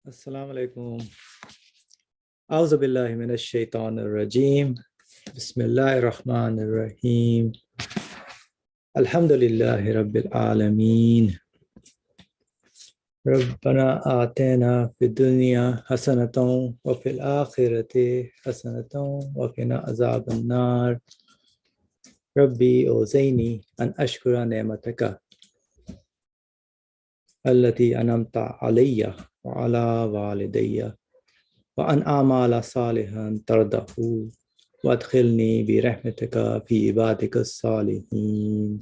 Assalamu alaikum. A'udhu billahi minash shaitanir rajim. Bismillahir rahmanir rahim. Alhamdulillahi rabbil alameen. Rabbana atina fid dunya hasanatan wa fil akhirati hasanatan wa qina azaban nar. Rabbi awzini an ashkura ni'mataka allati an'amta alayya wa ala walidayya wa an a'mala salihan tardahu وادخلني برحمتك في عبادك الصالحين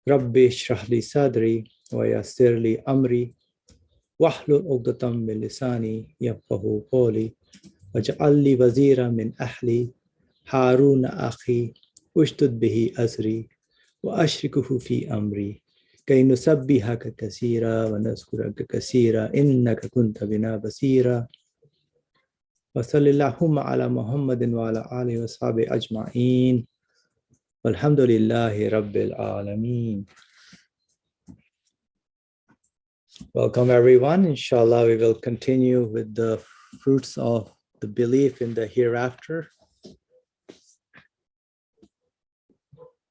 ربي اشرح لي صدري ويسر لي أمري واحلل عقدة من لساني يفقهوا قولي واجعل لي وزيرا من أهلي هارون أخي اشدد به أزري وأشركه في أمري كي نسبحك كثيرا ونذكرك كثيرا إنك كنت بنا بصيرا وصلى اللهم على محمد وعلى آله وصحبه أجمعين والحمد لله رب العالمين. Welcome everyone. Inshallah, we will continue with the fruits of the belief in the hereafter.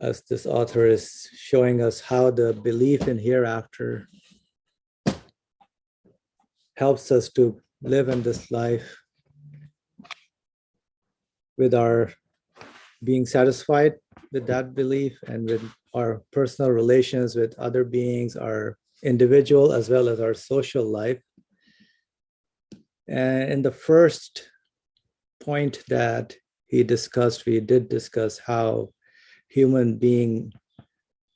As this author is showing us how the belief in hereafter helps us to live in this life with our being satisfied with that belief and with our personal relations with other beings, our individual as well as our social life. And in the first point that he discussed, we did discuss how human being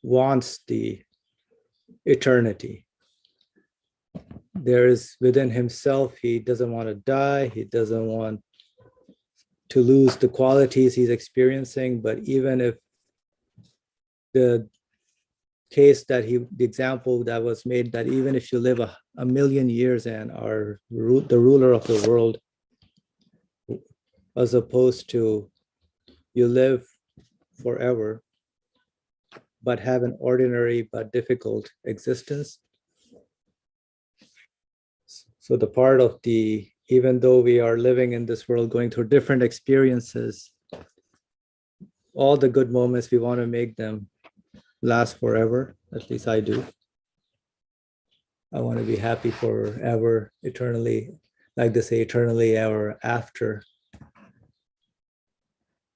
wants the eternity. There is within himself, he doesn't want to die, he doesn't want to lose the qualities he's experiencing, but even if the case that the example that was made, that even if you live a million years and are the ruler of the world, as opposed to you live forever, but have an ordinary but difficult existence. So the part of even though we are living in this world, going through different experiences, all the good moments, we want to make them last forever. At least I do. I want to be happy forever, eternally, like they say, eternally ever after.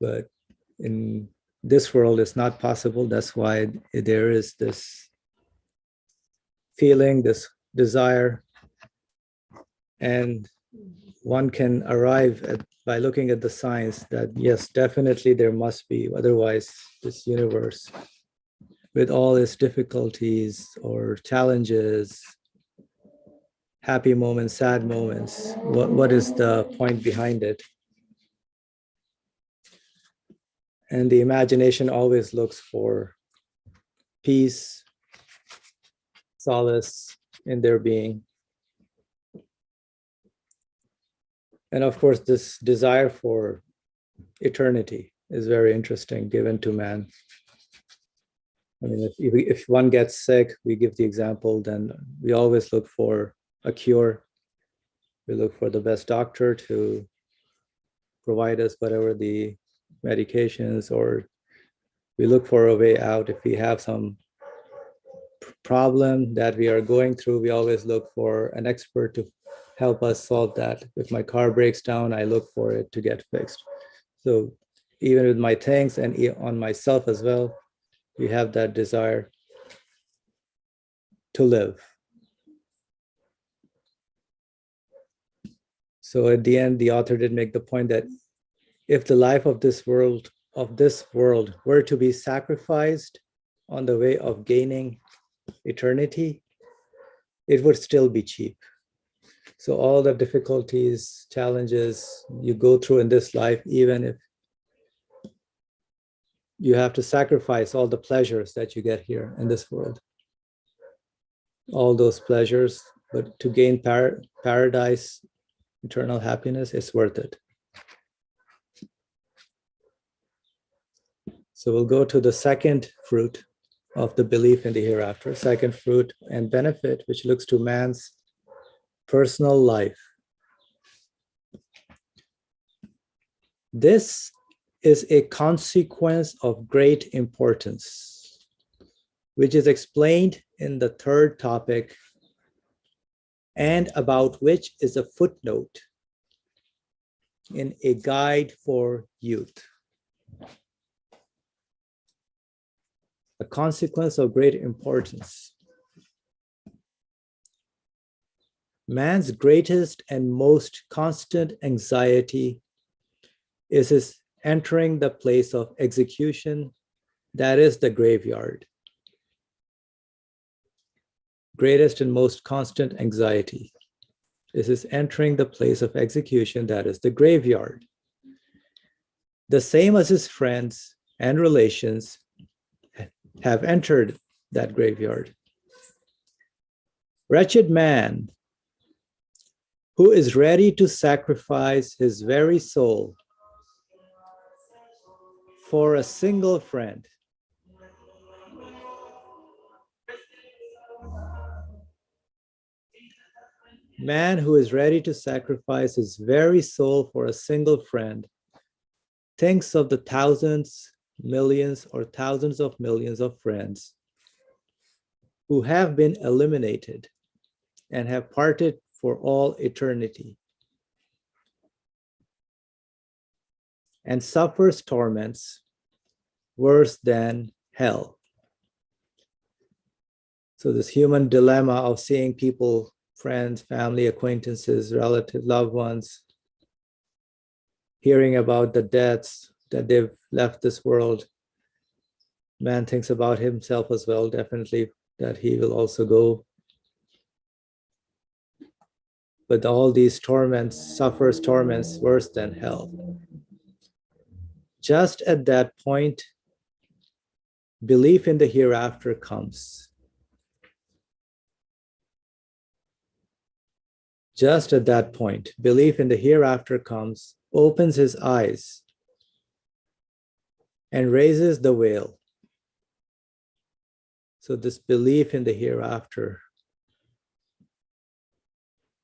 But in this world, it's not possible. That's why there is this feeling, this desire, and one can arrive by looking at the science that yes, definitely there must be, otherwise this universe with all its difficulties or challenges, happy moments, sad moments, what is the point behind it? And the imagination always looks for peace, solace in their being. And of course, this desire for eternity is very interesting given to man. I mean, if one gets sick, we give the example, then we always look for a cure. We look for the best doctor to provide us whatever the medications, or we look for a way out. If we have some problem that we are going through, we always look for an expert to help us solve that. If my car breaks down, I look for it to get fixed. So even with my things and on myself as well, we have that desire to live. So at the end, the author did make the point that if the life of this world were to be sacrificed on the way of gaining eternity, it would still be cheap. So all the difficulties, challenges you go through in this life, even if you have to sacrifice all the pleasures that you get here in this world, all those pleasures, but to gain paradise, eternal happiness, it's worth it. So we'll go to the second fruit of the belief in the hereafter, second fruit and benefit, which looks to man's personal life. This is a consequence of great importance, which is explained in the third topic and about which is a footnote in a guide for youth. A consequence of great importance. Man's greatest and most constant anxiety is his entering the place of execution, that is the graveyard. Greatest and most constant anxiety is his entering the place of execution, that is the graveyard. The same as his friends and relations have entered that graveyard. Wretched man who is ready to sacrifice his very soul for a single friend. Man who is ready to sacrifice his very soul for a single friend thinks of the thousands, millions, or thousands of millions of friends who have been eliminated and have parted for all eternity, and suffers torments worse than hell. So this human dilemma of seeing people, friends, family, acquaintances, relatives, loved ones, hearing about the deaths that they've left this world. Man thinks about himself as well, definitely, that he will also go. But all these torments, suffers torments worse than hell. Just at that point, belief in the hereafter comes. Just at that point, belief in the hereafter comes, opens his eyes, and raises the veil. So this belief in the hereafter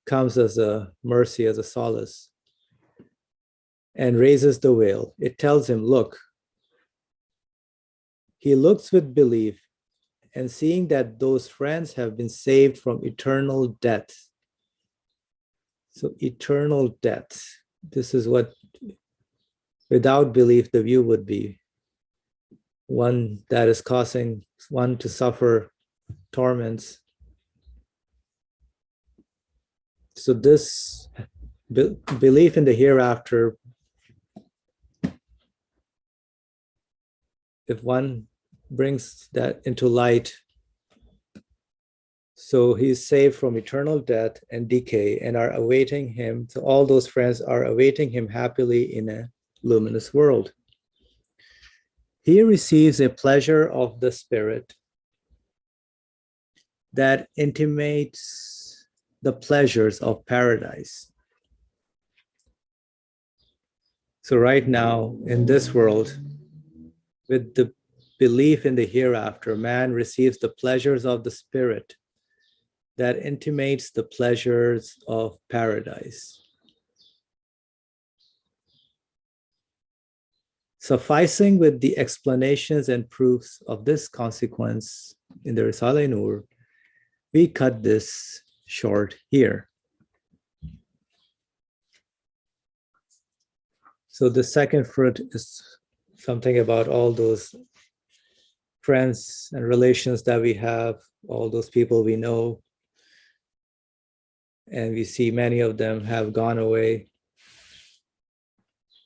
comes as a mercy, as a solace, and raises the veil. It tells him, look. He looks with belief, and seeing that those friends have been saved from eternal death. So eternal death, this is what, without belief, the view would be. One that is causing one to suffer torments. So this belief in the hereafter, if one brings that into light, so he's saved from eternal death and decay and are awaiting him. So all those friends are awaiting him happily in a luminous world. He receives a pleasure of the spirit that intimates the pleasures of paradise. So right now in this world, with the belief in the hereafter, man receives the pleasures of the spirit that intimates the pleasures of paradise. Sufficing with the explanations and proofs of this consequence in the Risale-i-Nur, we cut this short here. So the second fruit is something about all those friends and relations that we have, all those people we know, and we see many of them have gone away,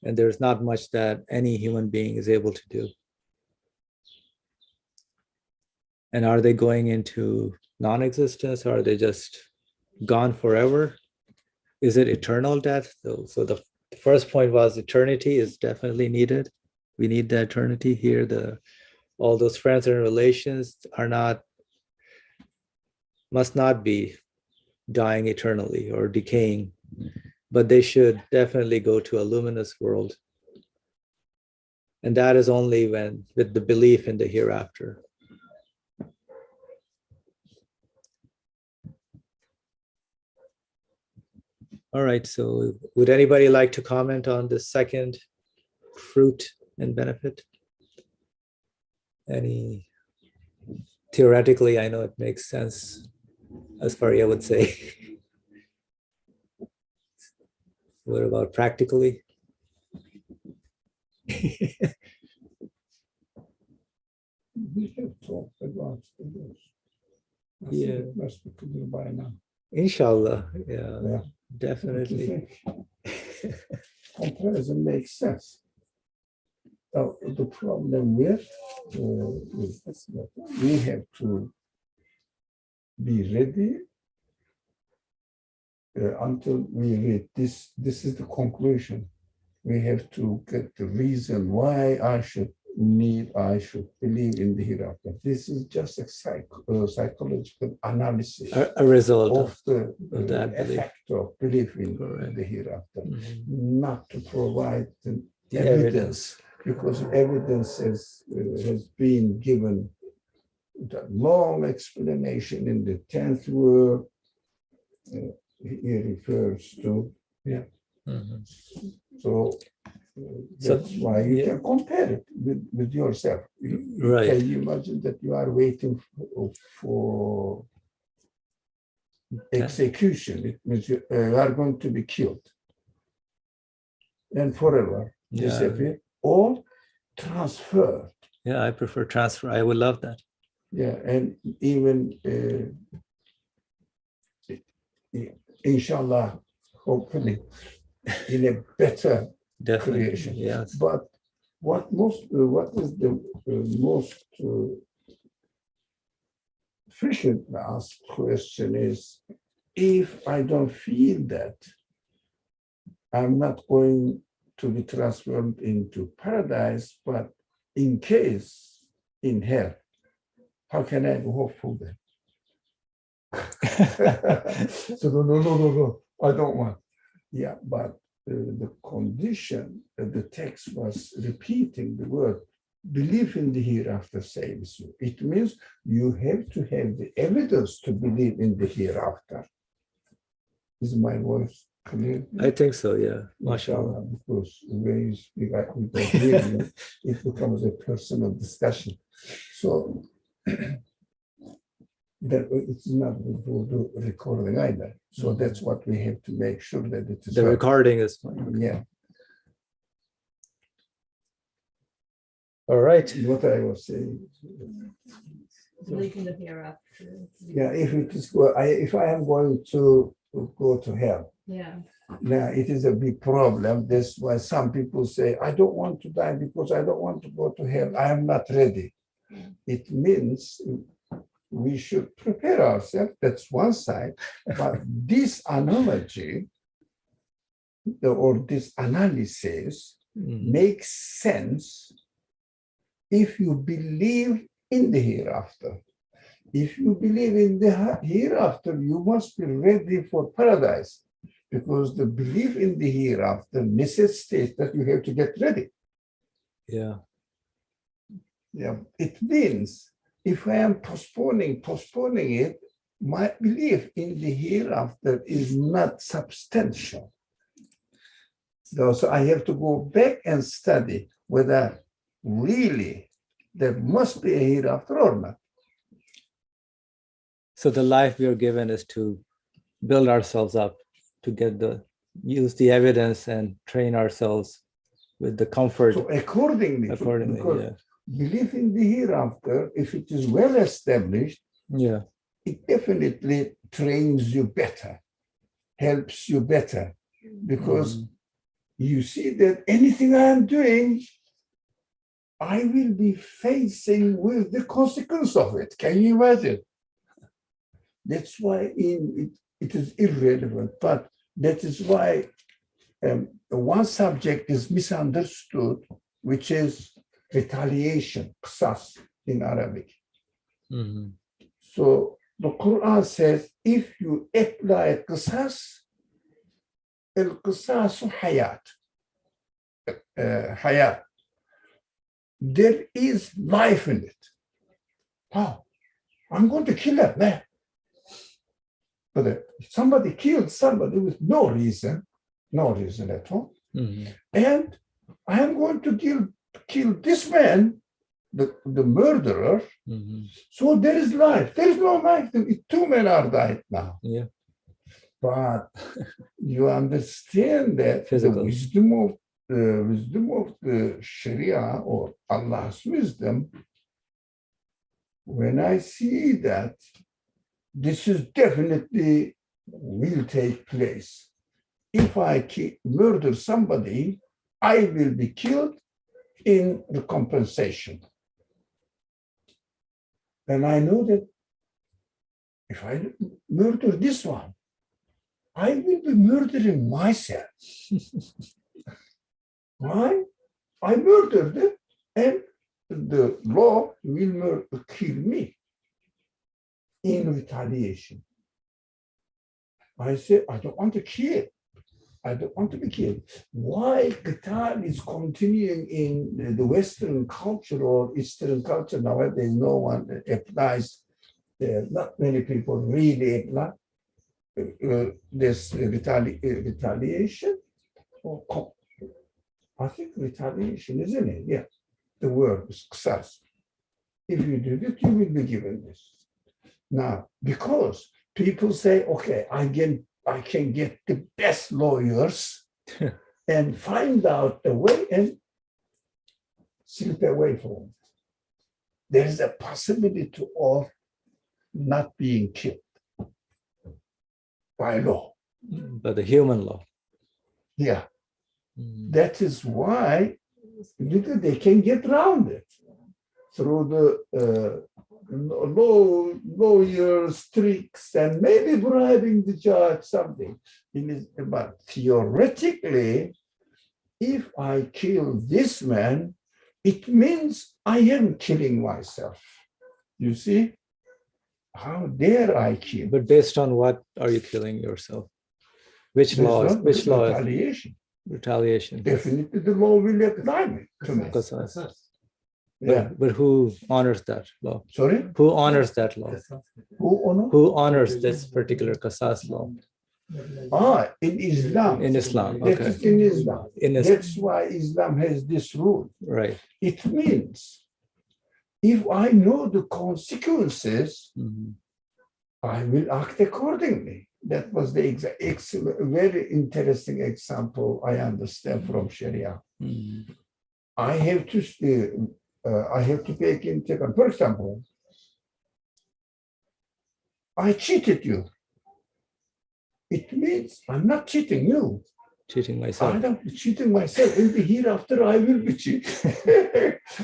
and there's not much that any human being is able to do. And are they going into non-existence, or are they just gone forever? Is it eternal death? So the first point was eternity is definitely needed. We need the eternity here. All those friends and relations must not be dying eternally or decaying, but they should definitely go to a luminous world. And that is only with the belief in the hereafter. All right. So would anybody like to comment on the second fruit and benefit? Any theoretically, I know it makes sense as far as I would say. What about practically? We have talked about this. I Yeah. think it must be clear by now. Inshallah. Yeah, Yeah. definitely. Comparison makes sense. The problem with is that we have to be ready until we read this. This is the conclusion. We have to get the reason why I should believe in the hereafter. This is just a psychological analysis A result of the that belief. effect of belief in Correct. the hereafter, Mhm. not to provide the The evidence, because evidence has been given the long explanation in the 10th word. He refers to, yeah. Mhm. So that's why you can compare it with yourself. Right. Can you imagine that you are waiting for execution? It means you are going to be killed and forever disappear or transferred. Yeah, I prefer transfer. I would love that. Yeah, and even inshallah, hopefully, in a better Definitely. creation. Yes. But what is the most frequently asked question is, if I don't feel that, I'm not going to be transformed into paradise, but in case in hell, how can I be hopeful then? So no, I don't want. Yeah, but the condition, the text was repeating the word, believe in the hereafter saves you. It means you have to have the evidence to believe in the hereafter. Is my voice clear? I think so, yeah. MashaAllah, because when you speak, we don't hear you, it becomes a personal discussion. So that it's not good for the recording either. So that's what we have to make sure that it is the heard. recording is fine. Yeah. All right. What I was saying. Believe in the hereafter. Yeah, if I am going to go to hell, Yeah. now it is a big problem. That's why some people say, I don't want to die because I don't want to go to hell. I am not ready. It means we should prepare ourselves. That's one side. But this analogy or this analysis makes sense if you believe in the hereafter. If you believe in the hereafter, you must be ready for paradise, because the belief in the hereafter necessitates that you have to get ready. Yeah. Yeah. It means if I am postponing it, my belief in the hereafter is not substantial. So I have to go back and study whether really there must be a hereafter or not. So the life we are given is to build ourselves up, to use the evidence and train ourselves with the comfort. So accordingly, yeah. Belief in the hereafter, if it is well established, Yeah. it definitely trains you better, helps you better, because you see that anything I am doing, I will be facing with the consequence of it. Can you imagine? That's why it is irrelevant, but that is why one subject is misunderstood, which is retaliation, qisas in Arabic. So the Quran says, if you apply qisas, al-qisasu hayat, hayat. There is life in it. Oh, I'm going to kill that man. But somebody killed somebody with no reason at all. Mhm. And I am going to kill this man, the murderer. Mhm. So there is life. There is no life. Two men are died now. Yeah. But you understand that Physical. the wisdom of the Sharia or Allah's wisdom. When I see that this is definitely will take place. If I murder somebody, I will be killed in the compensation. And I know that if I murder this one, I will be murdering myself. Why? I murdered it, and the law will kill me in retaliation. I say, I don't want to kill. I don't want to be killed. Why Qital is continuing in the Western culture or Eastern culture nowadays? No one applies. Not many people really apply this retaliation. I think retaliation, isn't it? Yeah, the word is qisas. If you do it, you will be given this. Now, because people say, okay, I can get the best lawyers and find out a way and slip away from it. There is a possibility of not being killed by law. But the human law. Yeah, Mhm. that is why they can get around it through the lawyers, tricks, and maybe bribing the judge, something. But theoretically, if I kill this man, it means I am killing myself. You see? How dare I kill? But based on what are you killing yourself? Which law is Retaliation. retaliation? Definitely the law will apply me to me. Qasas. Yeah. But who honors that law? Sorry? Who honors that law? Who Who honors this particular qasas law? in Islam. In Islam, That okay. is in Islam. In Islam. That's why Islam has this rule. Right. It means if I know the consequences, Mhm. I will act accordingly. That was the very interesting example I understand from Sharia. Mhm. I have to take into account. For example, I cheated you. It means I'm not cheating you. Cheating myself. I'm cheating myself. In the hereafter, I will be cheated.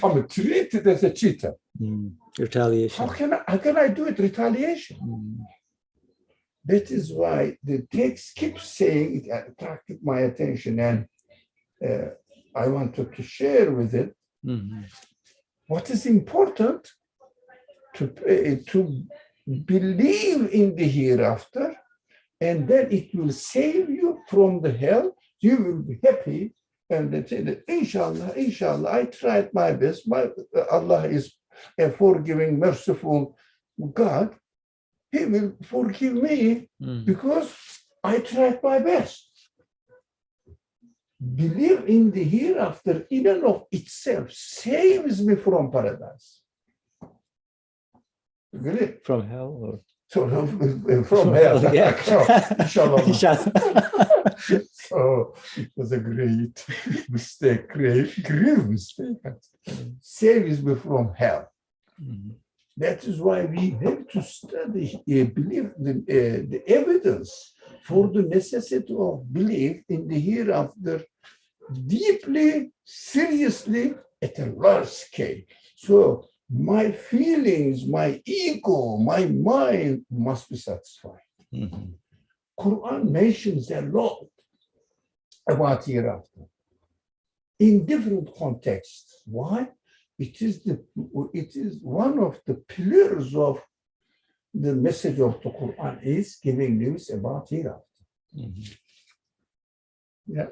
I'm treated as a cheater. Retaliation. How can I do it? Retaliation. Mhm. That is why the text keeps saying, it attracted my attention, and I wanted to share with it Mhm. what is important to believe in the hereafter, and then it will save you from the hell. You will be happy, and they say that inshallah, I tried my best. Allah is a forgiving, merciful God. He will forgive me because I tried my best. Believe in the hereafter in and of itself saves me from paradise. Agree? From hell or From hell. yeah. Inshallah. Inshallah. So it was a great mistake, grave mistake. Saves me from hell. Mhm. That is why we have to study, believe the evidence for the necessity of belief in the hereafter deeply, seriously, at a large scale. So my feelings, my ego, my mind must be satisfied. Mhm. Quran mentions a lot about hereafter in different contexts. Why? It is one of the pillars of the message of the Quran is giving news about hereafter. Mhm. Yeah.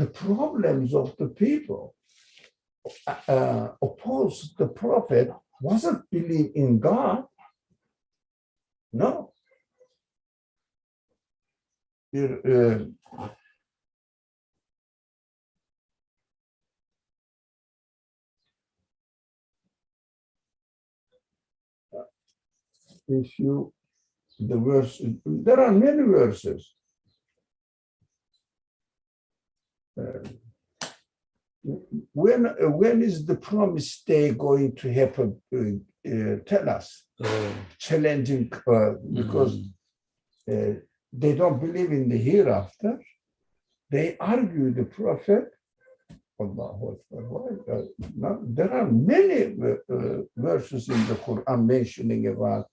The problems of the people opposed the prophet wasn't believe in God. No. if you, the verse, there are many verses. When is the promised day going to happen? Tell us. Challenging, because they don't believe in the hereafter. They argue the prophet. There are many verses in the Quran mentioning about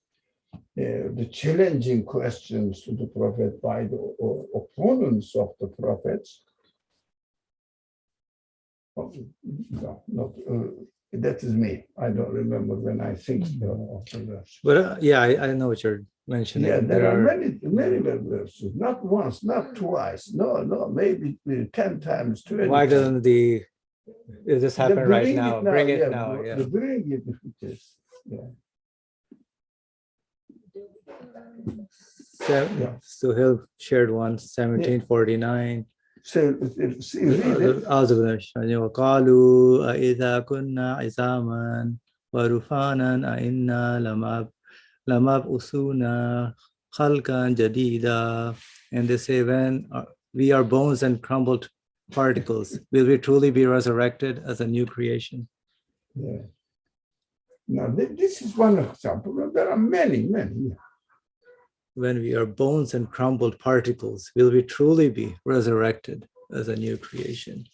the challenging questions to the prophet by the opponents of the prophets. That is me. I don't remember when I think of the verse. But yeah, I know what you're mentioning. Yeah, there are many verses, not once, not twice, no, maybe 10 times, 20 Why times. doesn't if this happen right now? Bring it now. Yeah. Bring it if it is. Yeah. Suhail shared one, 1749. So read it. أعوذ بالله من الشيطان الرجيم. وقالوا أإذا كنا عظاما ورفانا أإنا لمبعوثون خلقا جديدا. And they say, when we are bones and crumbled particles, will we truly be resurrected as a new creation? Yeah. Now, this is one example. There are many. When we are bones and crumbled particles, will we truly be resurrected as a new creation?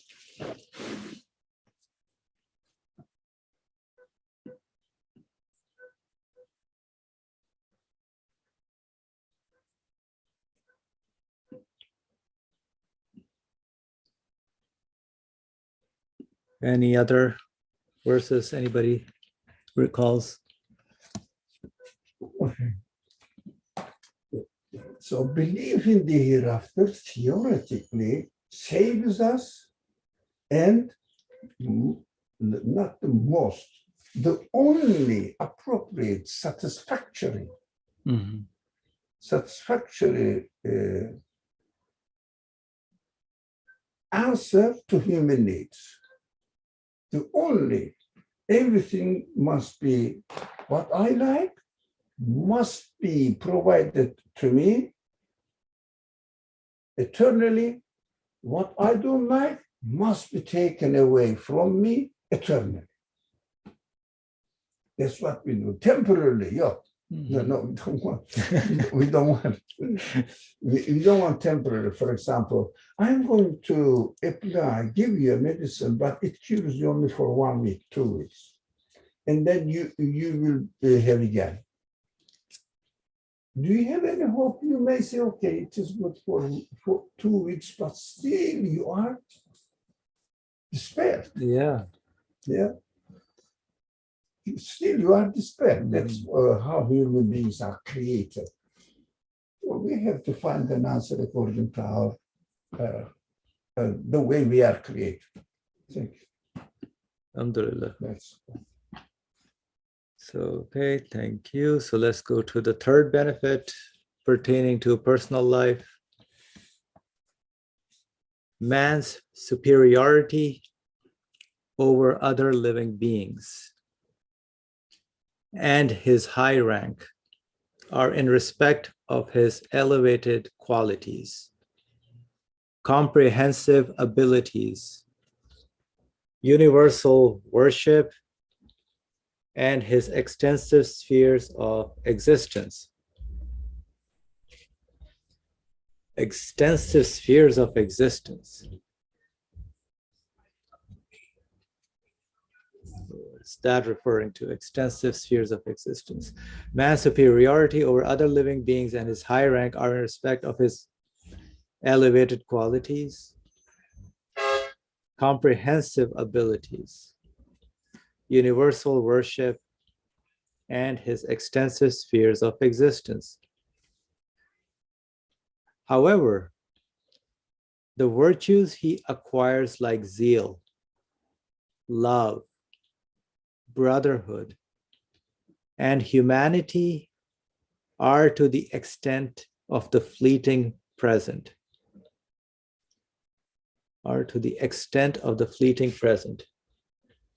Any other verses anybody recalls? Okay. So belief in the hereafter theoretically saves us, and not the most, the only appropriate satisfactory answer to human needs. The only, everything must be what I like, must be provided to me eternally. What I don't like must be taken away from me eternally. That's what we do temporarily. Yeah. No, we don't want. we don't want. We don't want temporary. For example, I'm going to give you a medicine, but it cures you only for 1 week, 2 weeks, and then you will have again. Do you have any hope? You may say, okay, it is good for 2 weeks, but still you are despaired. Yeah. Still you are despaired. That's how human beings are created. So we have to find an answer according to our the way we are created. Thank you. Alhamdulillah. That's So, okay, thank you. So let's go to the third benefit pertaining to personal life. Man's superiority over other living beings and his high rank are in respect of his elevated qualities, comprehensive abilities, universal worship, and his extensive spheres of existence. Extensive spheres of existence. Is that referring to extensive spheres of existence? Man's superiority over other living beings and his high rank are in respect of his elevated qualities, comprehensive abilities, universal worship, and his extensive spheres of existence. However, the virtues he acquires, like zeal, love, brotherhood, and humanity, are to the extent of the fleeting present. are to the extent of the fleeting present,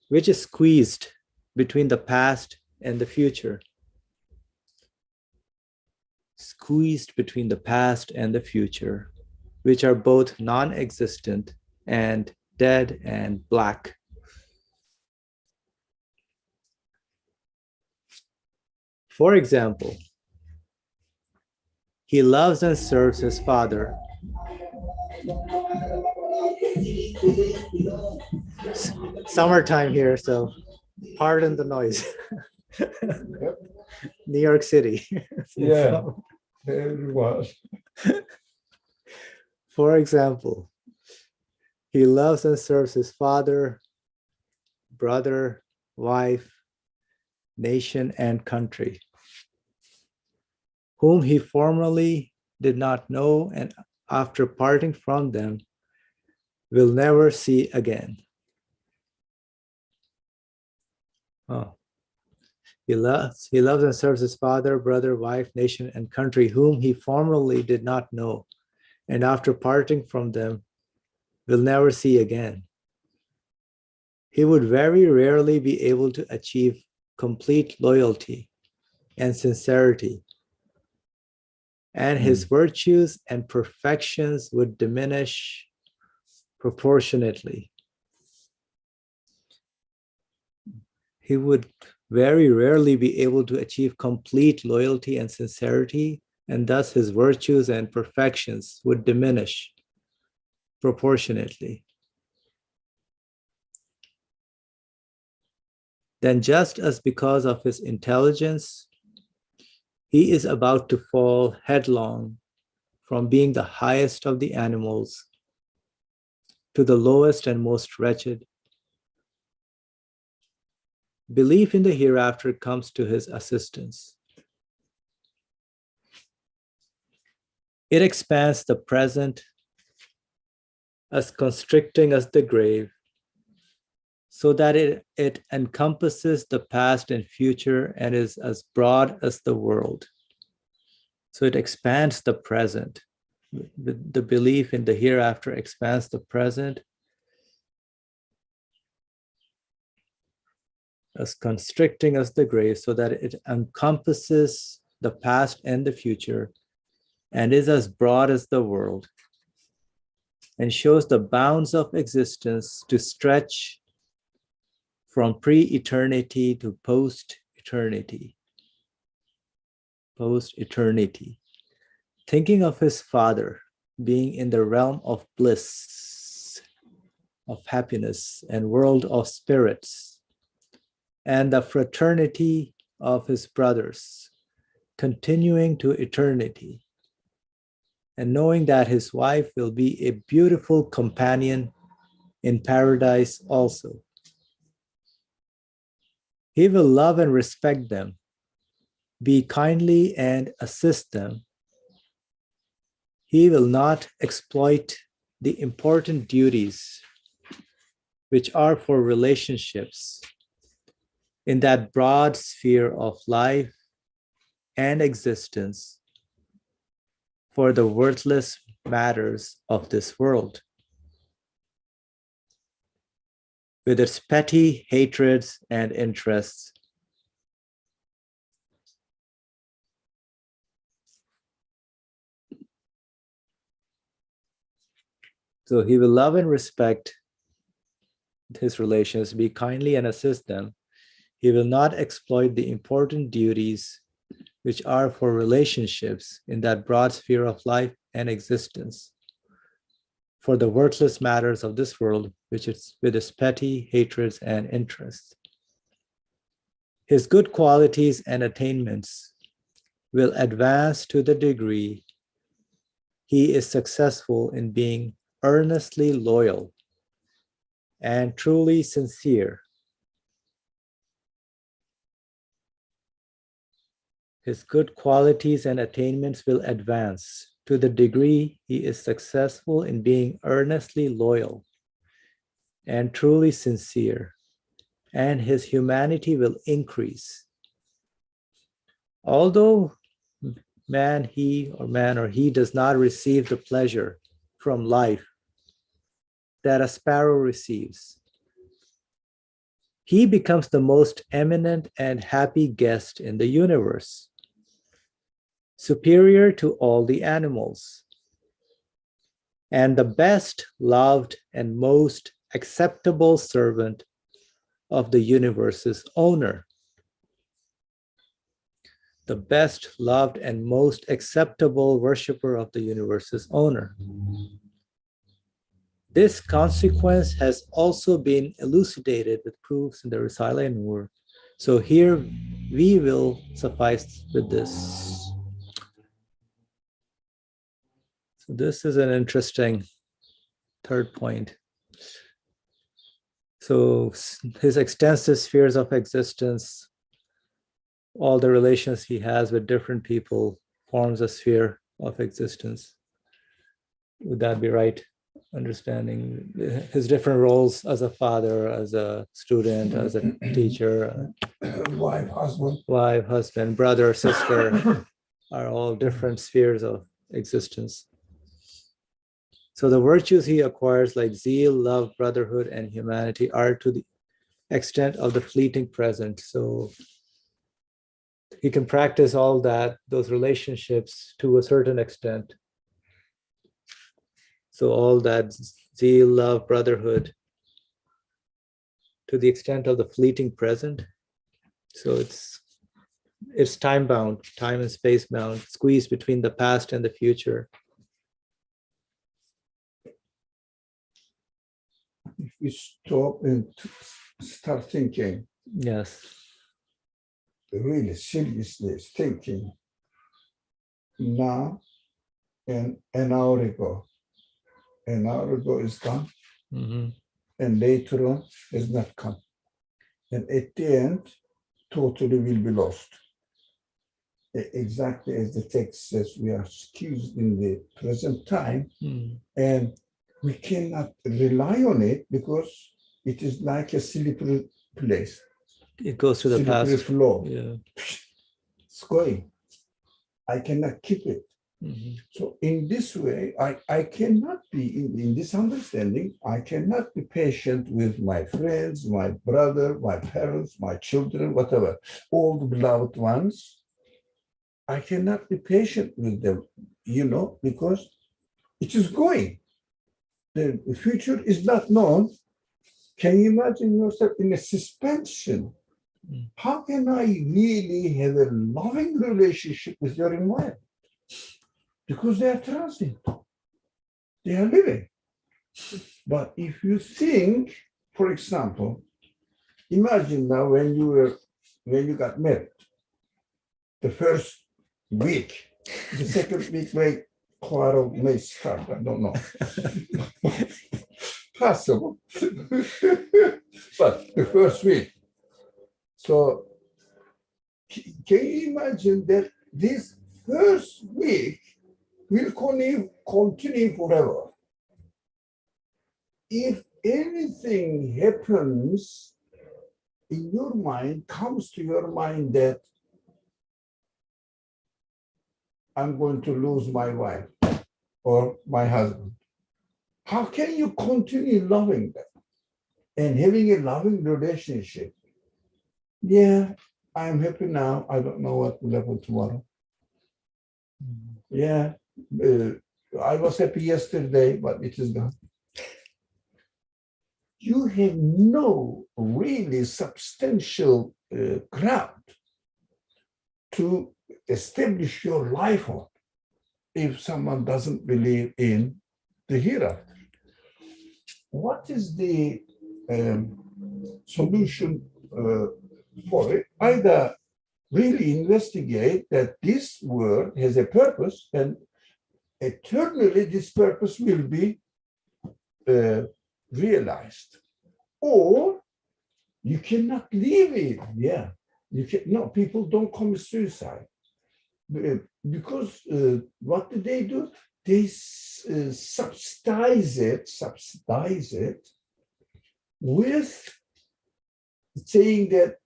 which is squeezed between the past and the future. Squeezed between the past and the future, which are both non-existent and dead and black. For example, he loves and serves his father. Summertime here, so pardon the noise. New York City. Yeah, everyone. For example, he loves and serves his father, brother, wife, nation, and country, whom he formerly did not know, and after parting from them, will never see again. Oh. He loves and serves his father, brother, wife, nation, and country, whom he formerly did not know, and after parting from them, will never see again. He would very rarely be able to achieve complete loyalty and sincerity, and his virtues and perfections would diminish proportionately. He would very rarely be able to achieve complete loyalty and sincerity, and thus his virtues and perfections would diminish proportionately. Then, just as because of his intelligence, he is about to fall headlong from being the highest of the animals to the lowest and most wretched, belief in the hereafter comes to his assistance. It expands the present as constricting as the grave, so that it encompasses the past and future and is as broad as the world. So it expands the present. The belief in the hereafter expands the present as constricting as the grave, so that it encompasses the past and the future and is as broad as the world, and shows the bounds of existence to stretch from pre-eternity to post-eternity. Post-eternity. Thinking of his father being in the realm of bliss, of happiness, and world of spirits, and the fraternity of his brothers continuing to eternity, and knowing that his wife will be a beautiful companion in paradise also. He will love and respect them, be kindly and assist them. He will not exploit the important duties which are for relationships in that broad sphere of life and existence for the worthless matters of this world, with its petty hatreds and interests. So he will love and respect his relations, be kindly and assist them. He will not exploit the important duties which are for relationships in that broad sphere of life and existence for the worthless matters of this world, which is with its petty hatreds and interests. His good qualities and attainments will advance to the degree he is successful in being earnestly loyal and truly sincere. His good qualities and attainments will advance to the degree he is successful in being earnestly loyal and truly sincere, and his humanity will increase. Although man or he does not receive the pleasure from life that a sparrow receives. He becomes the most eminent and happy guest in the universe, superior to all the animals, and the best loved and most acceptable servant of the universe's owner. The best loved and most acceptable worshiper of the universe's owner. This consequence has also been elucidated with proofs in the Risale and Nur. So here we will suffice with this. So this is an interesting third point. So his extensive spheres of existence, all the relations he has with different people forms a sphere of existence. Would that be right? Understanding his different roles as a father, as a student, as a teacher, wife, husband, brother, sister, are all different spheres of existence. So the virtues he acquires, like zeal, love, brotherhood, and humanity, are to the extent of the fleeting present. So he can practice all that, those relationships to a certain extent. So all that zeal, love, brotherhood, to the extent of the fleeting present. So it's time bound, time and space bound, squeezed between the past and the future. If we stop and start thinking, Yes. really seriously thinking, now and an hour ago is gone, and later on is not come. And at the end, totally will be lost. Exactly as the text says, we are squeezed in the present time, and we cannot rely on it because it is like a slippery place. It goes to the slippery past. floor. Yeah. It's going. I cannot keep it. So in this way, I cannot be, in this understanding, I cannot be patient with my friends, my brother, my parents, my children, whatever, all the beloved ones. I cannot be patient with them, because it is going. The future is not known. Can you imagine yourself in a suspension? How can I really have a loving relationship with your environment? Because they are transient. They are living. But if you think, for example, imagine now when you got married, the first week, the second week may quarrel may start. I don't know. Possible. But the first week. So can you imagine that this first week will continue forever? If anything happens in your mind, comes to your mind that I'm going to lose my wife or my husband, how can you continue loving them and having a loving relationship? Yeah, I'm happy now. I don't know what will happen tomorrow. Yeah, I was happy yesterday, but it is gone. You have no really substantial ground to establish your life on if someone doesn't believe in the hereafter. What is the solution for it? Either really investigate that this world has a purpose and eternally this purpose will be realized, or you cannot leave it. Yeah, no, people don't commit suicide because what do? They subsidize it with saying that,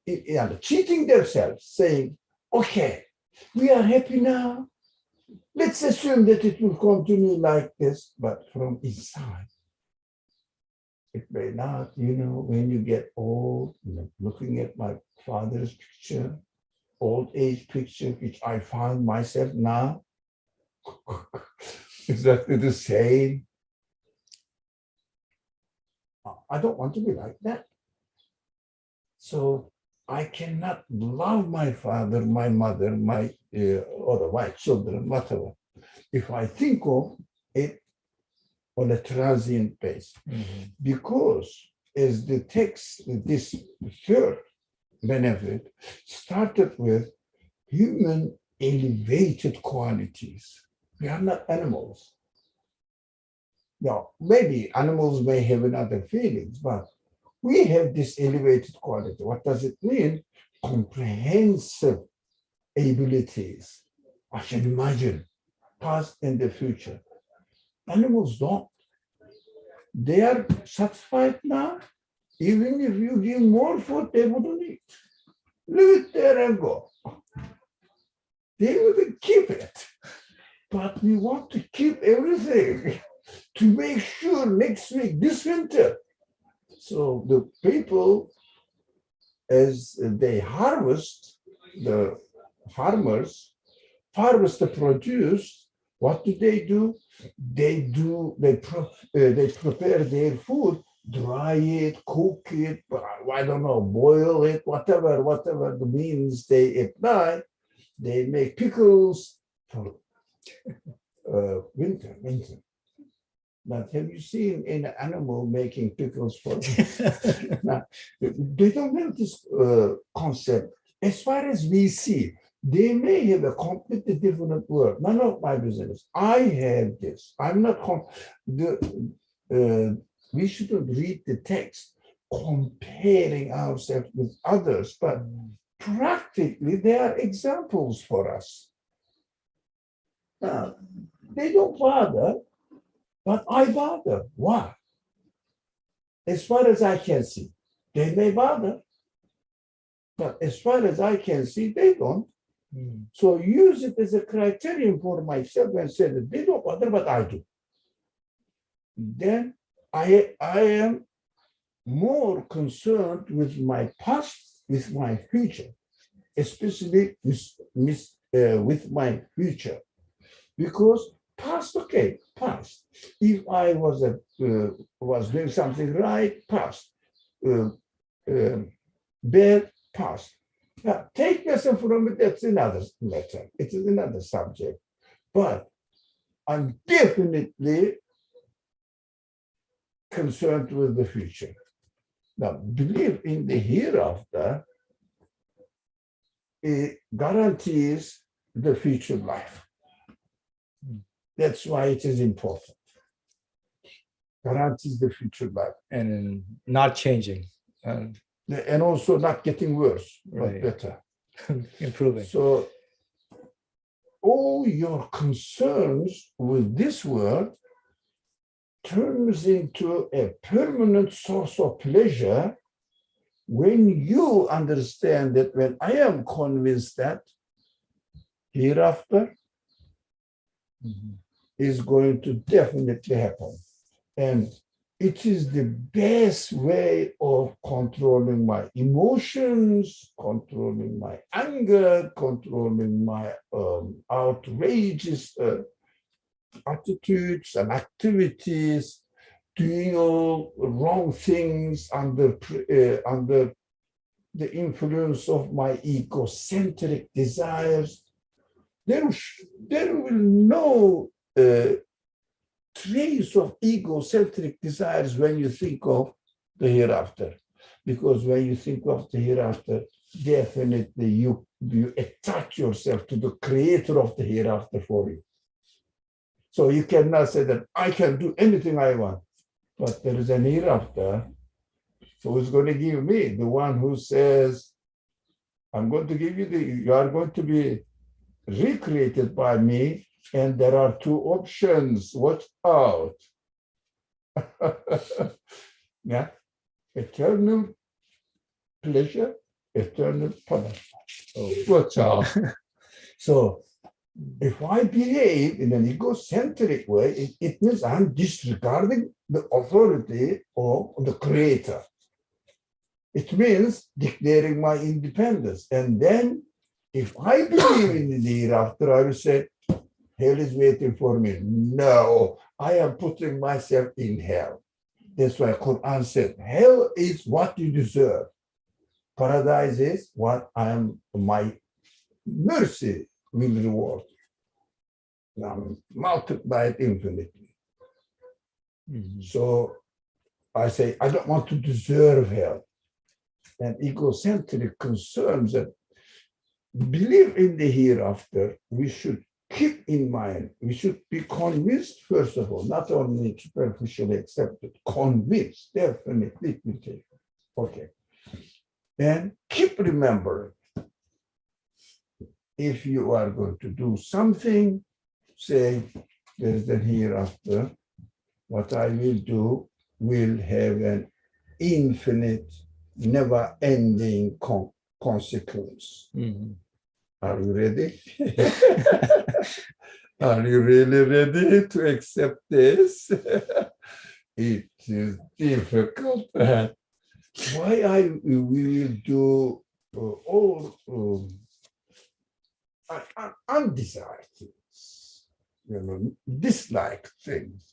cheating themselves, saying, okay, we are happy now. Let's assume that it will continue like this, but from inside, It may not, when you get old, looking at my father's picture, old age picture, which I find myself now, exactly the same. I don't want to be like that. So I cannot love my father, my mother, or my children, whatever, if I think of it on a transient base. Because as the text, this third benefit started with human elevated qualities. We are not animals. Now, maybe animals may have another feelings, but we have this elevated quality. What does it mean? Comprehensive abilities. I can imagine past and the future. Animals don't. They are satisfied now. Even if you give more food, they wouldn't eat. Leave it there and go. They wouldn't keep it. But we want to keep everything to make sure next week, this winter. So the people, as they harvest, the farmers harvest the produce, what do? They prepare their food, dry it, cook it, I don't know, boil it, whatever the means they apply. They make pickles for winter. But have you seen an animal making pickles for now, they don't have this concept. As far as we see, they may have a completely different word. None of my business. I have this. I'm not. We shouldn't read the text comparing ourselves with others, but practically they are examples for us. Now, they don't bother, but I bother. Why? As far as I can see, they may bother, but as far as I can see, they don't. So use it as a criterion for myself and say that they don't bother, but I do. Then I am more concerned with my past, with my future, especially with my future, because past, okay, past. If I was doing something right, past. Bad, past. Now, take lesson from it, that's another matter. It is another subject. But I'm definitely concerned with the future. Now, believe in the hereafter, it guarantees the future life. That's why it is important. Guarantees the future life. And not changing. And also not getting worse, but better. Improving. So all your concerns with this world turns into a permanent source of pleasure when you understand that when I am convinced that hereafter is going to definitely happen. And it is the best way of controlling my emotions, controlling my anger, controlling my outrageous attitudes and activities, doing all wrong things under the influence of my egocentric desires. There will no trace of egocentric desires when you think of the hereafter. Because when you think of the hereafter, definitely you attach yourself to the creator of the hereafter for you. So you cannot say that I can do anything I want, but there is an hereafter. So who's going to give me? The one who says, I'm going to give you you are going to be recreated by me, and there are two options. Watch out. Yeah, eternal pleasure, eternal punishment. Watch out. So If I behave in an egocentric way, it means I'm disregarding the authority of the creator. It means declaring my independence. And then if I believe in the hereafter, I will say, hell is waiting for me. No, I am putting myself in hell. That's why Quran said, hell is what you deserve. Paradise is what I am, my mercy will reward. Now, multiplied infinitely. So I say, I don't want to deserve hell. And egocentric concerns that believe in the hereafter, we should keep in mind, we should be convinced, first of all, not only superficially accepted, convinced, definitely we take. Okay. And keep remembering, if you are going to do something, say, there's the hereafter, what I will do will have an infinite, never-ending consequence. Are you ready? Are you really ready to accept this? It is difficult. Why we will do all undesired things, dislike things.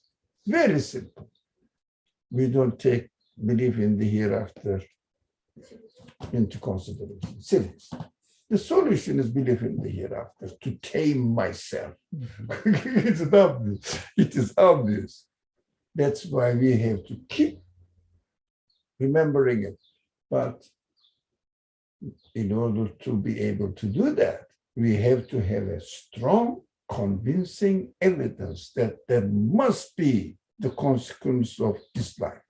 Very simple. We don't take belief in the hereafter into consideration. Serious. The solution is belief in the hereafter, to tame myself. It's obvious. It is obvious. That's why we have to keep remembering it. But in order to be able to do that, we have to have a strong, convincing evidence that there must be the consequence of this life.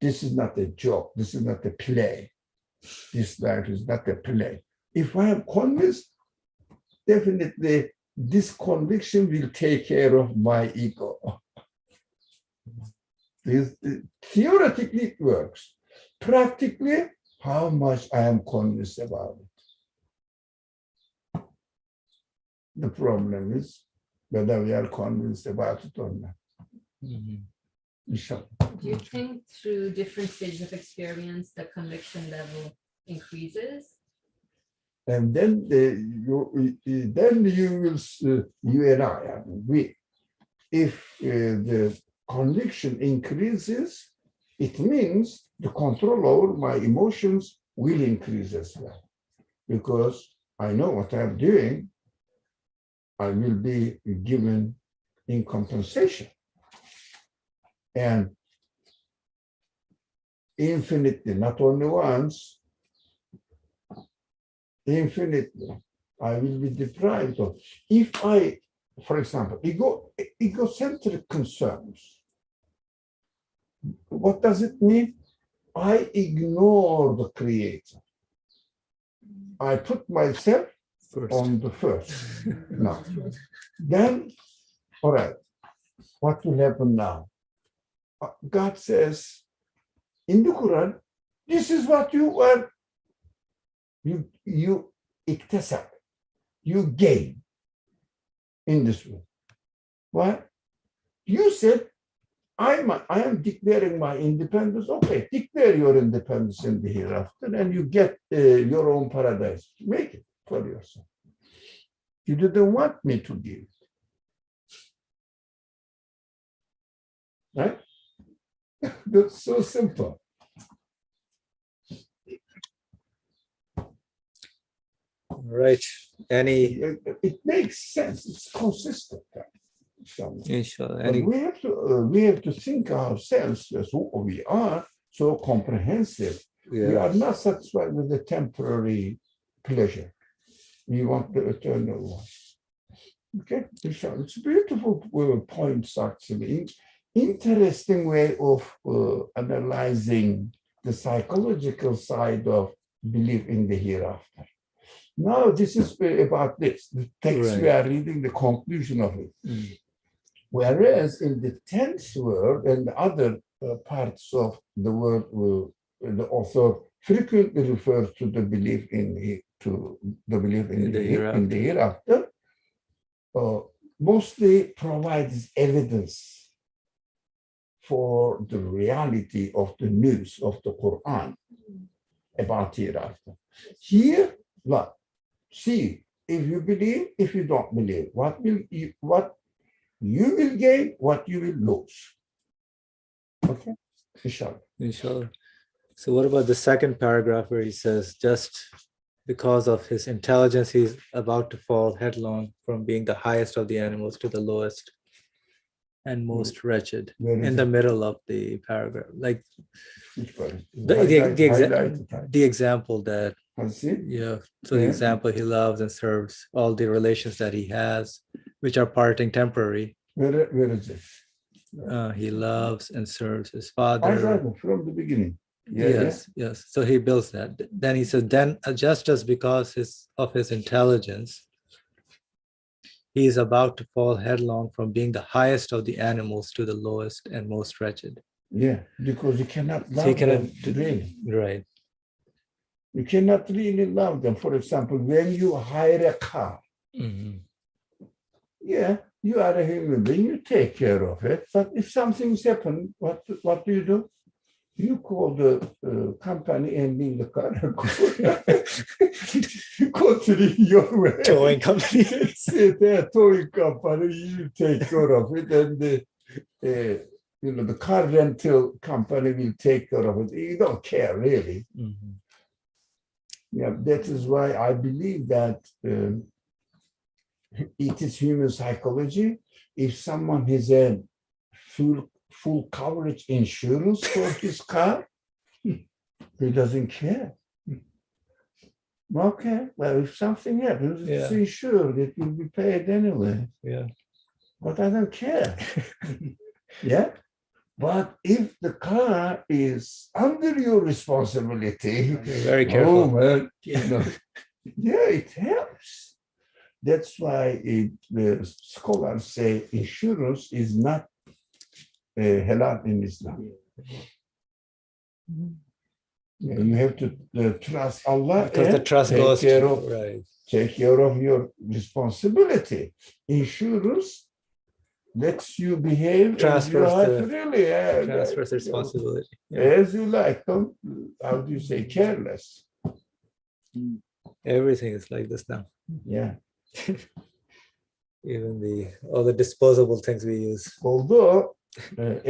This is not a joke. This is not a play. This life is not a play. If I am convinced, definitely this conviction will take care of my ego. Theoretically, it works. Practically, how much I am convinced about it. The problem is whether we are convinced about it or not. Do you think through different stages of experience, the conviction level increases? And then you will, you and I mean, if the conviction increases, it means the control over my emotions will increase as well. Because I know what I'm doing, I will be given in compensation. And infinitely, not only once, infinitely, I will be deprived of. If I, for example, egocentric concerns, what does it mean? I ignore the creator. I put myself on the first. Now, then, all right, what will happen now? God says in the Quran, this is what you are, you iktasab, you gain in this way. What? You said, I am declaring my independence. Okay, declare your independence in the hereafter and you get your own paradise. Make it for yourself. You didn't want me to give it. Right? That's so simple. Right. It makes sense. It's consistent. Inshallah. But we have to think ourselves as who we are, so comprehensive. Yeah. We are not satisfied with the temporary pleasure. We want the eternal one. Okay, it's a beautiful points actually. Interesting way of analyzing the psychological side of belief in the hereafter. Now this is about this. The text we are reading, the conclusion of it. Whereas in the 10th word and the other parts of the word, the author frequently refers to the belief in the hereafter. mostly provides evidence for the reality of the news of the Quran about hereafter. Here, look, see, if you believe, if you don't believe, what you will gain, what you will lose. Okay, inshallah. Inshallah. So what about the second paragraph where he says, just because of his intelligence, he's about to fall headlong from being the highest of the animals to the lowest and most wretched, Where is in the it? middle of the paragraph, like Which part? the example that, See? yeah, so the Yeah. example, he loves and serves all the relations that he has, which are parting temporary. Where is it? He loves and serves his I father. got it from the beginning. Yeah, Yes. So he builds that. Then he says, then just because of his intelligence, he is about to fall headlong from being the highest of the animals to the lowest and most wretched. yeah, because you cannot So he love them cannot, really. right. You cannot really love them. For example, when you hire a car, Mhm. yeah, you are a human being, you take care of it. But if something's happened, what do? You call the company and leave the car and go to your way. Towing company. Say that towing company, you take care of it, and the car rental company will take care of it. You don't care really. Mhm. Yeah, that is why I believe that it is human psychology. If someone has a full coverage insurance for his car, he doesn't care. Okay, well, if something happens, it's Yeah. insured, it will be paid anyway. Yeah. But I don't care. Yeah. But if the car is under your responsibility, You're very careful. well, yeah, it helps. That's why the scholars say insurance is not halal in Islam. Yeah, you have to trust Allah Because the and trust take goes care to, of right. take care of your responsibility. Insurance lets you behave Transfers as you the- like, really Transfers responsibility. Yeah. as you like. Don't, how do you say, careless? Everything is like this now. Yeah. Even all the disposable things we use. Although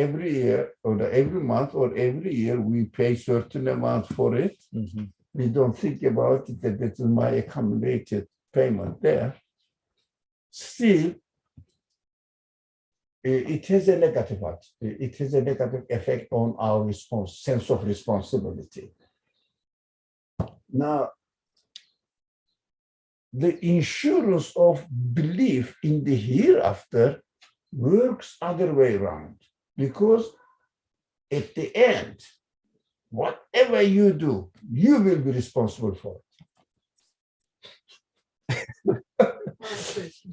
every year or every month or every year we pay certain amount for it, Mhm. we don't think about it that this is my accumulated payment there. Still, it has a negative effect on our sense of responsibility. Now, the insurance of belief in the hereafter works other way around, because at the end, whatever you do, you will be responsible for it.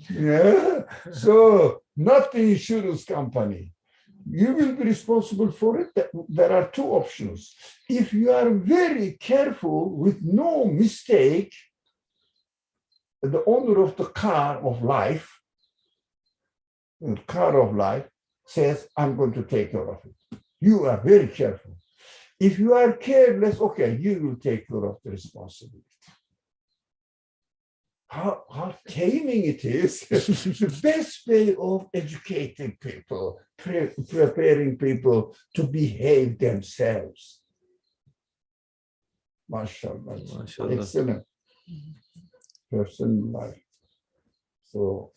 Yeah. So, not the insurance company. You will be responsible for it. There are two options. If you are very careful with no mistake, the owner of the car of life says, I'm going to take care of it. You are very careful. If you are careless, okay, you will take care of the responsibility. How taming it is. The best way of educating people, preparing people to behave themselves. MashaAllah. MashaAllah. Excellent person life. So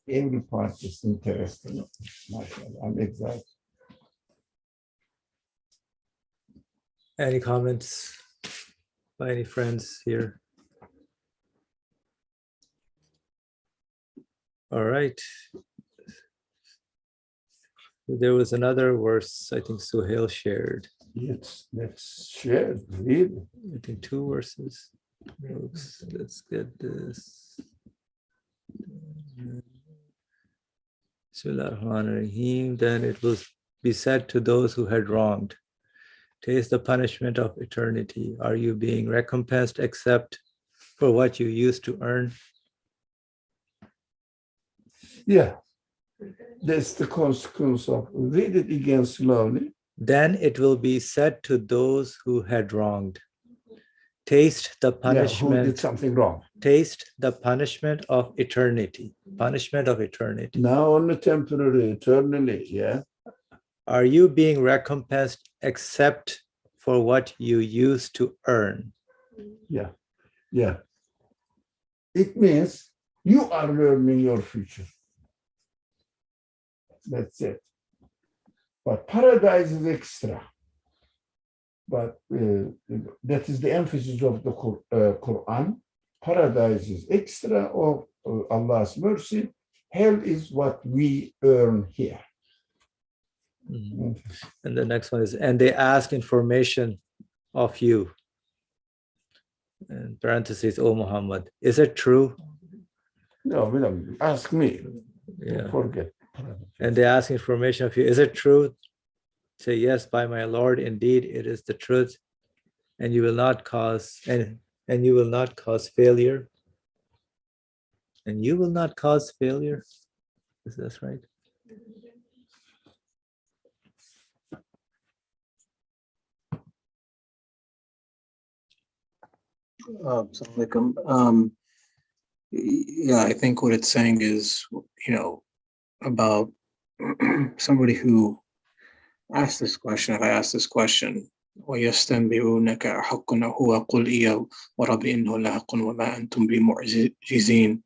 every part is interesting. MashaAllah. I'm excited. Any comments by any friends here? All right. There was another verse I think Suhail shared. Let's share. Read. I think 2 verses. Oops, let's get this. Bismillahirrahmanirrahim. Then it will be said to those who had wronged, taste the punishment of eternity. Are you being recompensed except for what you used to earn? Yeah, that's the consequence of, read it again slowly. Then it will be said to those who had wronged, taste the Yeah, who did punishment, something wrong. taste the punishment of eternity. Punishment of eternity. Now only temporary, eternally, yeah. Are you being recompensed except for what you used to earn? Yeah, yeah. It means you are learning your future. That's it. But paradise is extra. But that is the emphasis of the Quran. Paradise is extra of Allah's mercy. Hell is what we earn here. Mhm. And the next one is, and they ask information of you. In parentheses, O Muhammad, is it true? No, ask me. Yeah. Forget. And they ask information of you. Is it true? Say, yes, by my Lord, indeed, it is the truth, and you will not cause and you will not cause failure. And you will not cause failure. Is this right? Yeah, I think what it's saying is, about somebody who asked this question. If I ask this question, وَيَسْتَنْبِئُونَكَ أَحَقٌّ هُوَ قُلْ إِيَ وَرَبِّ إِنَّهُ لَحَقٌّ وَمَا أَنْتُمْ بِمُعْجِزِينَ,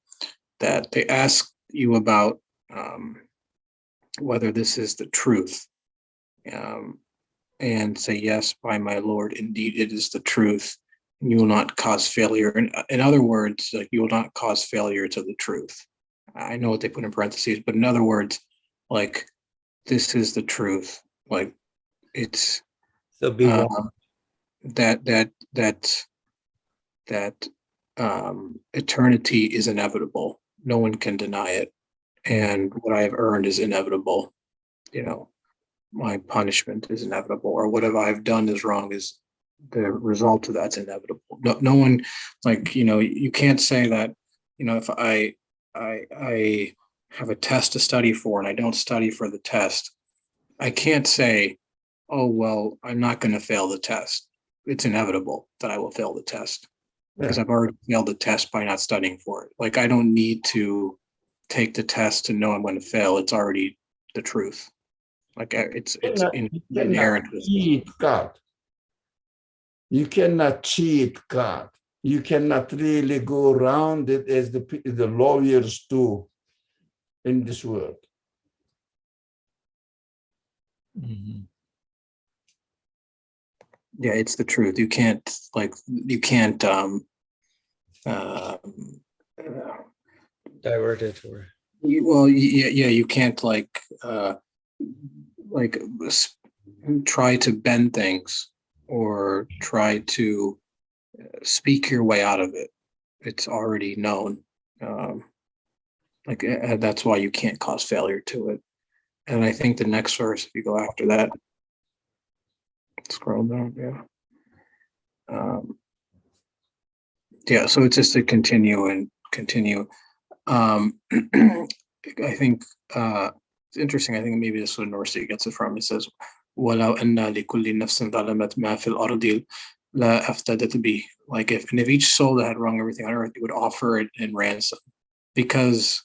that they ask you about whether this is the truth, and say, yes, by my Lord, indeed it is the truth, and you will not cause failure. In other words, like, you will not cause failure to the truth. I know what they put in parentheses, but in other words, like, this is the truth. Like, it's So be warned. that eternity is inevitable. No one can deny it, and what I have earned is inevitable. My punishment is inevitable, or whatever I've done is wrong, is the result of that's inevitable. No one, like, you can't say that, if I have a test to study for and I don't study for the test, I can't say, oh, well, I'm not going to fail the test. It's inevitable that I will fail the test because I've already failed the test by not studying for it. Like, I don't need to take the test to know I'm going to fail. It's already the truth. Like, it's inherent with me. Cheat God. You cannot cheat God. You cannot really go around it as the lawyers do in this world. Mhm. Yeah, it's the truth. You can't Divert it or you can't try to bend things or try to speak your way out of it. It's already known. That's why you can't cause failure to it. And I think the next verse, if you go after that, scroll down, yeah. Yeah, so it's just to continue and continue. I think it's interesting. I think maybe this is where Norsi gets it from. It says, وَلَوْ أَنَّ لِكُلِّ نَفْسٍ ظَلَمَتْ مَا فِي الْأَرْضِ لَا أَفْتَدَتْ بِهِ. Like, if each soul that had wronged everything on earth, it would offer it in ransom, because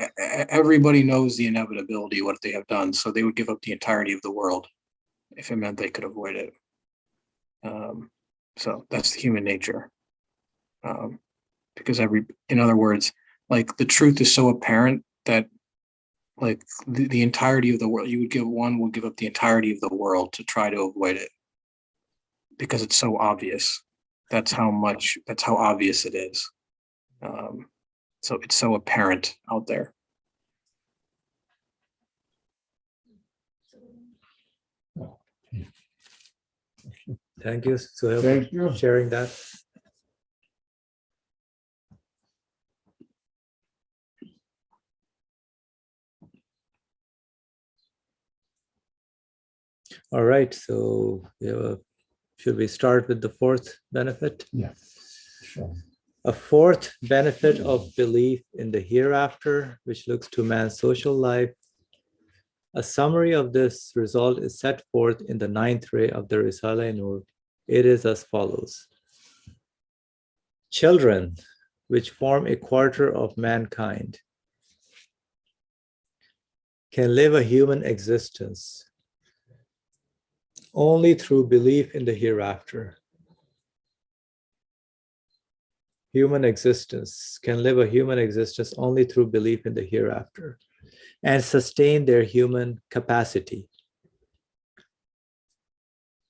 everybody knows the inevitability of what they have done, so they would give up the entirety of the world if it meant they could avoid it. So that's human nature. Because in other words, like, the truth is so apparent that, like, the entirety of the world, will give up the entirety of the world to try to avoid it, because it's so obvious. That's how obvious it is. So it's so apparent out there. thank you, Suhail, Thank for you. sharing that. All right, so should we start with the fourth benefit? Yeah, sure. A fourth benefit of belief in the hereafter, which looks to man's social life. A summary of this result is set forth in the ninth ray of the Risale-i-Nur. It is as follows. Children, which form a quarter of mankind, can live a human existence only through belief in the hereafter. Human existence can live a human existence only through belief in the hereafter and sustain their human capacity.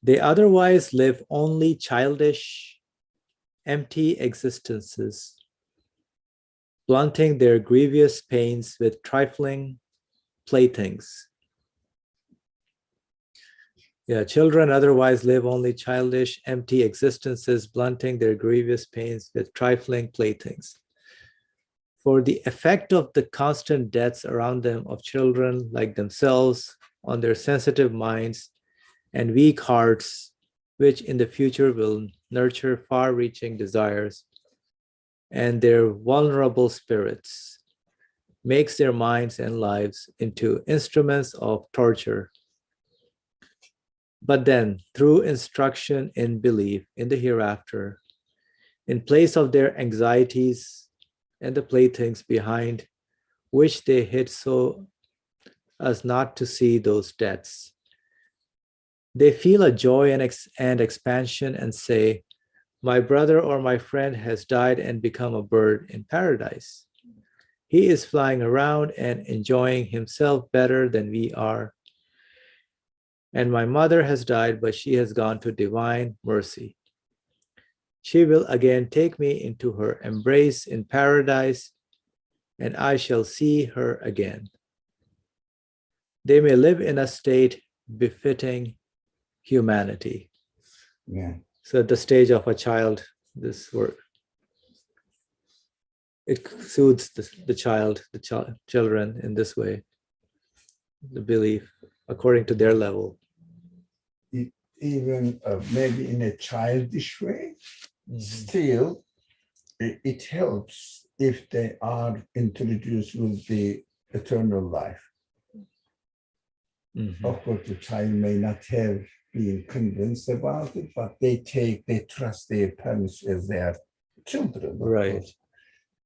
They otherwise live only childish, empty existences, blunting their grievous pains with trifling playthings. Yeah, children otherwise live only childish, empty existences, blunting their grievous pains with trifling playthings. For the effect of the constant deaths around them of children like themselves on their sensitive minds and weak hearts, which in the future will nurture far-reaching desires, and their vulnerable spirits, makes their minds and lives into instruments of torture. But then, through instruction in belief in the hereafter, in place of their anxieties and the playthings behind which they hid so as not to see those deaths, they feel a joy and expansion and say, my brother or my friend has died and become a bird in paradise. He is flying around and enjoying himself better than we are. And my mother has died, but she has gone to divine mercy. She will again take me into her embrace in paradise, and I shall see her again. They may live in a state befitting humanity. Yeah. So at the stage of a child, this work, it soothes the children in this way, the belief according to their level. Even maybe in a childish way, still it helps if they are introduced with the eternal life. Mhm. Of course, the child may not have been convinced about it, but they trust their parents as their children. Of Right. course.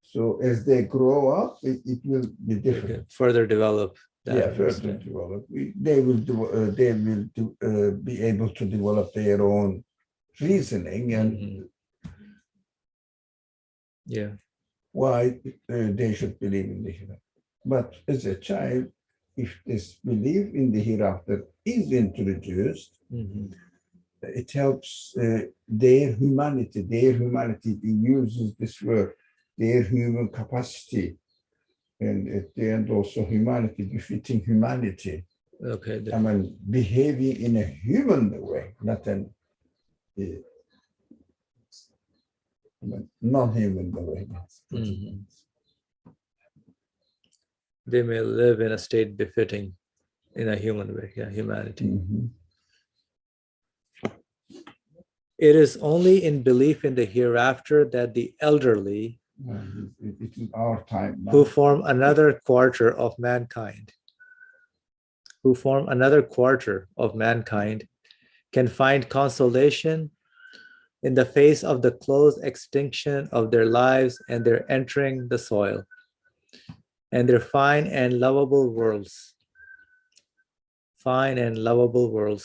So as they grow up, it will be They different. can further develop that. Yeah, further develop. They will be able to develop their own reasoning and Mhm. Yeah. why they should believe in the hereafter. But as a child, if this belief in the hereafter is introduced, Mhm. it helps their humanity. It uses this word, their human capacity, and at the end also humanity, befitting humanity. Okay. I mean, behaving in a human way, not an non-human way. Mhm. They may live in a state befitting in a human way, yeah, humanity. Mhm. It is only in belief in the hereafter that the elderly, It is our time now. who form another quarter of mankind, can find consolation in the face of the close extinction of their lives and their entering the soil, and their fine and lovable worlds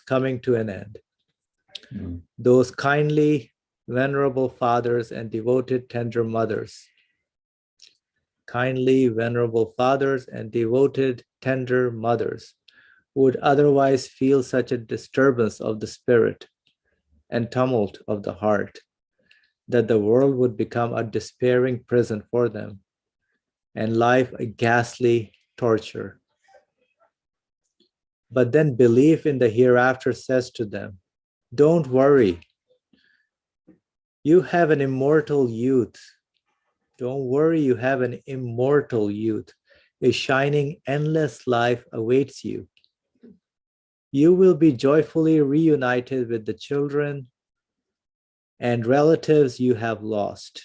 coming to an end. Mm. Those kindly, venerable fathers and devoted, tender mothers, would otherwise feel such a disturbance of the spirit and tumult of the heart that the world would become a despairing prison for them and life a ghastly torture. But then belief in the hereafter says to them, don't worry, you have an immortal youth. Don't worry, you have an immortal youth. A shining, endless life awaits you. You will be joyfully reunited with the children and relatives you have lost.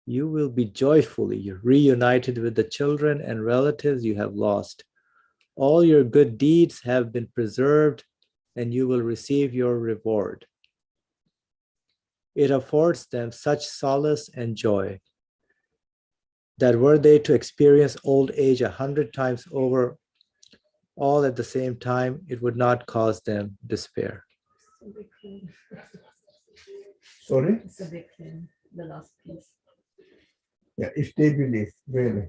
you will be joyfully reunited with the children and relatives you have lost. All your good deeds have been preserved, and you will receive your reward. It affords them such solace and joy that were they to experience old age 100 times over, all at the same time, it would not cause them despair. Sorry? It's a big thing, the last piece. Yeah, if they believe, really,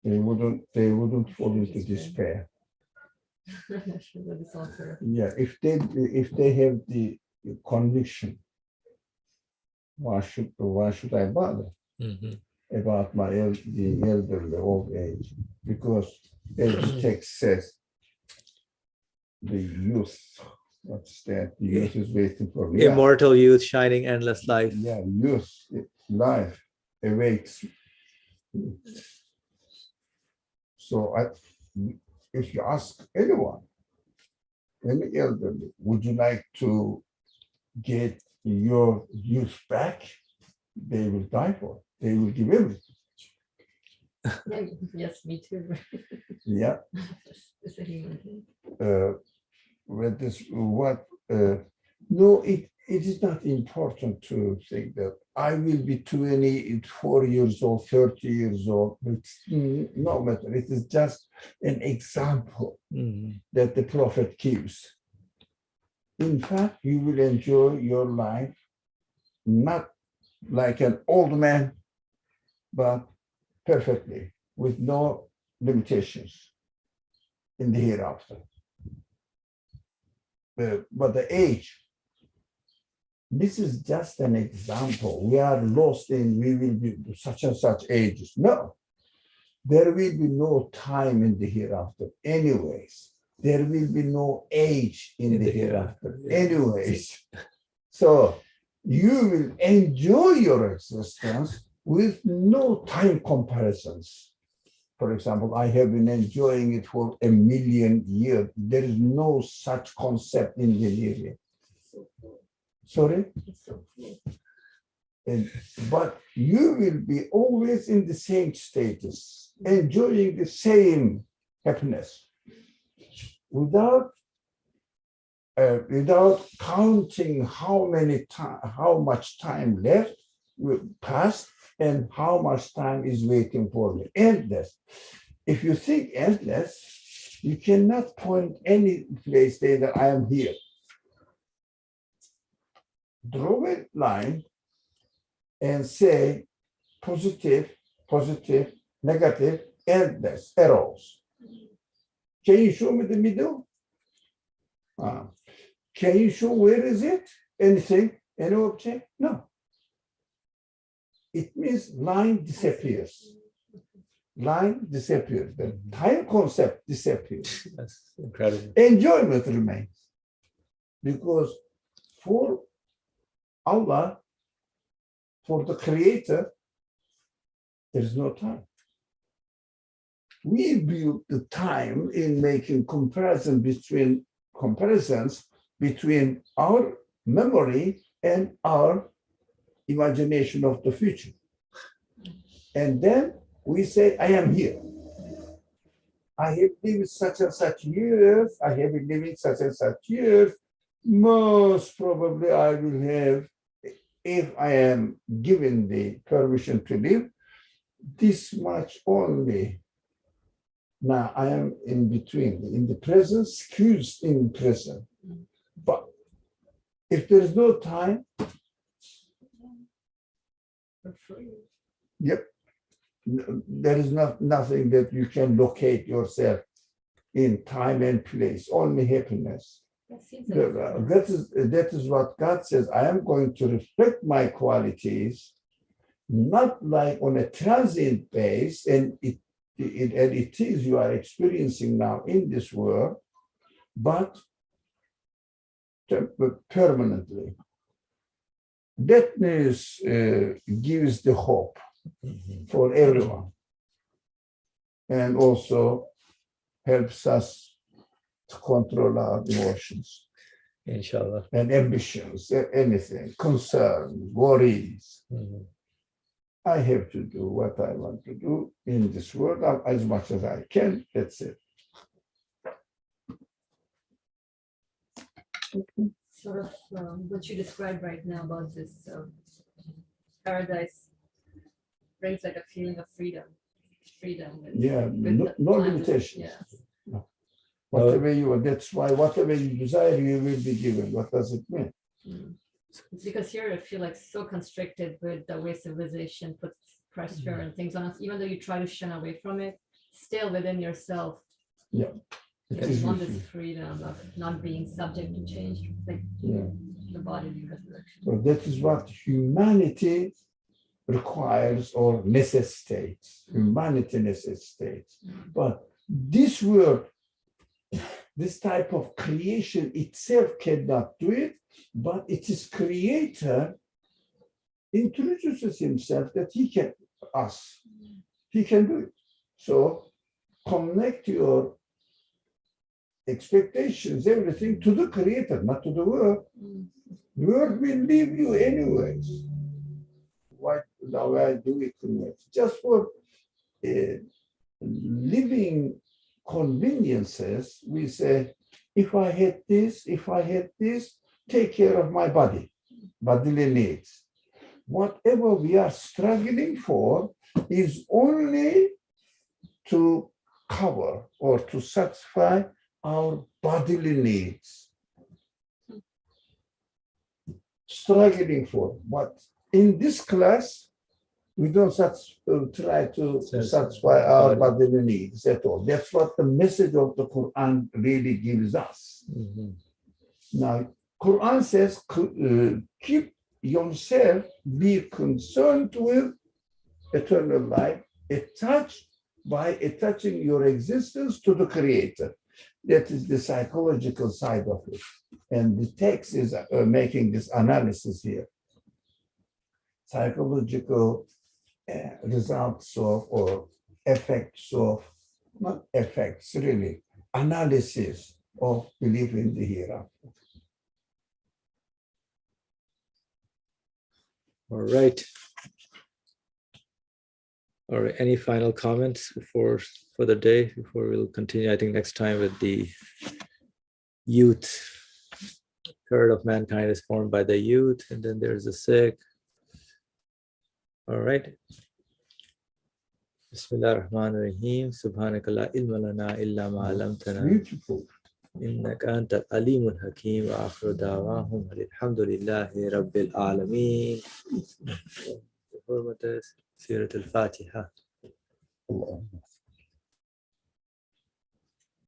they wouldn't fall into despair. With this author. Yeah, if they have the conviction, why should I bother about the elderly old age? Because as the text says, the youth, what's that? The youth is waiting for me. Immortal youth, shining endless life. Yeah, youth, life awaits. So if you ask anyone, any elderly, would you like to get your youth back? They will die for it. They will give everything. Yes, me too. Yeah. It's a human thing. No, it is not important to think that I will be 24 years old, 30 years old. It's no matter. It is just an example that the prophet gives. In fact, you will enjoy your life not like an old man, but perfectly, with no limitations in the hereafter. But the age, this is just an example. We are lost in, we will be such and such ages. No, there will be no time in the hereafter anyways. There will be no age in the hereafter anyways. So you will enjoy your existence with no time comparisons. For example, I have been enjoying it for 1,000,000 years. There is no such concept in the Near. Sorry? But you will be always in the same status, enjoying the same happiness, without counting how much time left past and how much time is waiting for me. Endless. If you think endless, you cannot point any place there that I am here. Draw a line and say positive, negative, endless, arrows. Can you show me the middle? Can you show where is it? Anything? Any object? No. It means line disappears. Line disappears. The time concept disappears. That's incredible. Enjoyment remains. Because for Allah, for the Creator, there is no time. We build the time in making comparisons between our memory and our imagination of the future. And then we say, I am here. I have lived such and such years. I have been living such and such years. Most probably I will have, if I am given the permission to live, this much only. Now I am in between, in the present, excused in present. But if there is no time, yep, there is nothing that you can locate yourself in time and place, only happiness. That is what God says. I am going to reflect my qualities, not like on a transient base, and it is you are experiencing now in this world, but permanently. That news gives the hope for everyone, and also helps us to control our emotions, Inshallah. and ambitions, anything, concerns, worries. I have to do what I want to do in this world as much as I can. That's it. Sort of what you described right now about this paradise brings like a feeling of freedom. And Yeah, with no not just- limitations. Yeah. Whatever you want, that's why whatever you desire, you will be given. What does it mean? Mm. Because here I feel like so constricted with the way civilization puts pressure and things on us, even though you try to shun away from it, still within yourself. Yeah. It You is want with this you. freedom of not being subject to change, like Yeah. the bodily resurrection. So that is what humanity requires or necessitates. Humanity necessitates. But this world, this type of creation itself cannot do it, but it is creator introduces himself that he can do it. So connect your expectations, everything to the creator, not to the world. The world will leave you anyways. Why do we connect? Just for living conveniences, we say, if I had this, take care of my bodily needs. Whatever we are struggling for is only to cover or to satisfy our bodily needs. Struggling for. But in this class, we don't try to satisfy our bodily needs at all. That's what the message of the Quran really gives us. Mhm. Now, Quran says, keep yourself, be concerned with eternal life, attached by attaching your existence to the Creator. That is the psychological side of it. And the text is making this analysis here. Psychological results of or effects of, not effects really, analysis of belief in the hereafter. All right. All right. Any final comments for the day before we'll continue? I think next time with the youth. Third of mankind is formed by the youth, and then there's the sick. All right. Bismillah ar-Rahman ar-Rahim. Subhanaka la ilma lana illa ma 'allamtana. Beautiful. Innaka anta al-alimul hakim wa akhiru da'wahum alhamdulillahi rabbil alameen. Hurmat Surat al-Fatiha. Allah.